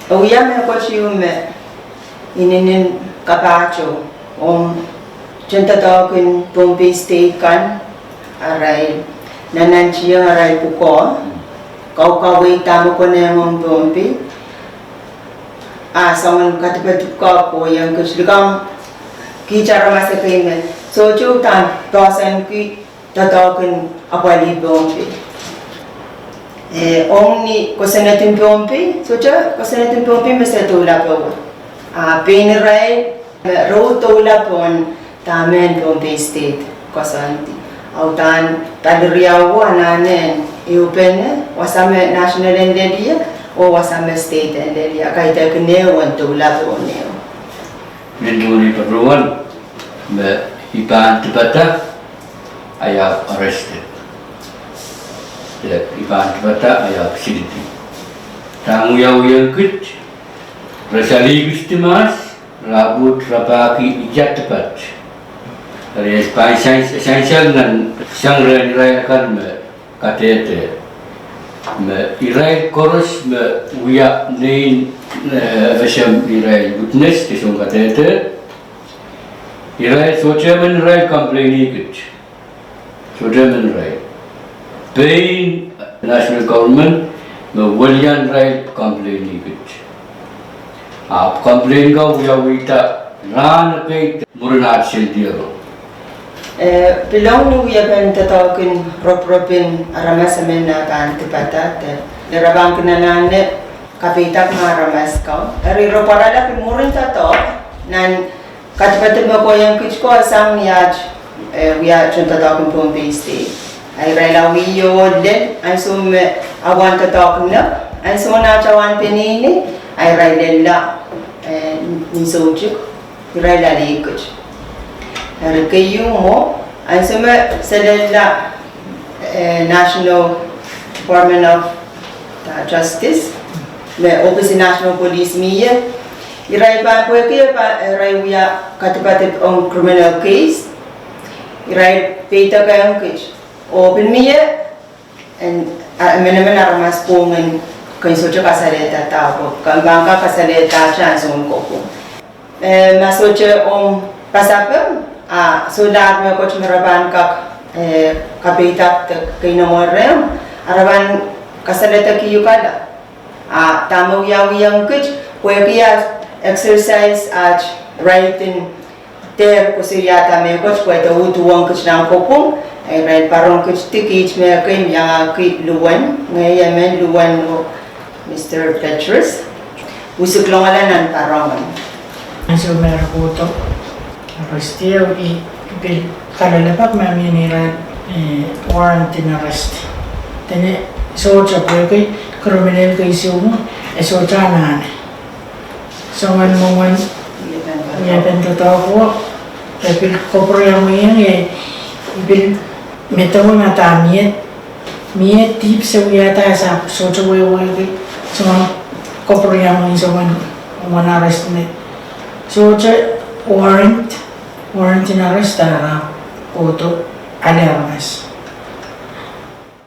Uyame kochiume ininin kapacho juntatokun Bombay State kan Irail nananchiya Irail puko kau tamu konemong Bombay someone Kadip ko yang kuslikam kicara masa kaimen so chutan dosen ki tatokun apali Bombay omni kosenatin Bombay so cha kosenatin Bombay masa tula po Pahn Irail road tula pon tamen Bombay State kosanti autan tadriawo ananen wiepen wasame national endelia o wasame state endelia kaita kene wan tula pon neo Menduni patohwen me Pahn tibata aya arrested Pahn tibata aya Selidi tamu Wiawihieng Rasali Gustimas Rabut Rabaki Ijat tepat dari essential dan sang Irail kan me katete me Irail koros me Wiawihieng Irail witness kisung katete Irail sochaman Irail complaini kit sochaman Irail Pahn national government me William Irail complaini kit complain ka Wiawita ran kay Murinat Selidi Pilong nu wiepen tatokun ropropin aramasamen na kan tipata te derabang kinanane kapitak maramas ka eri roparala pi murin tatok nan katipate mo ko yang kichko sang yaj wia chuntatokun Bombay State ay relawiyo len ay sume awan tatok na ay suna chawan pinini ay Irail nisojuk Irail alikuj kayu mo ay suma Selida National Department of Justice me Office National Police miye Irail pa ko Irail wia katipate on criminal case Irail peta kayang kich open miye and amenamen aramas pongen kung socho kasalehda tao kung bangka kasalehda chance ko masocho pasapem solar me ko chmeraban kak kapitak kinomorem araban kasalehda kiyukala tamo Wiawihieng puekia exercise at writing ter kusiyata me ko pueto utuwang kuchnang kopong Irail parong kuchtikich me kay yang luwan ngayamen luwan Mr. Petrus, usik long alanan parangan. So meron po ito. Tapos tiyaw kalalapak namin Irail warrant in arrest. Tene so cha po kay criminal case mo so cha na. So Mwomwen wiepen totoo tapi kopro mo yan ibil metawo mata miet tip se wiyata sa so cha wo so kopro mo so one arrest ne so warrant in arrest na auto alarmas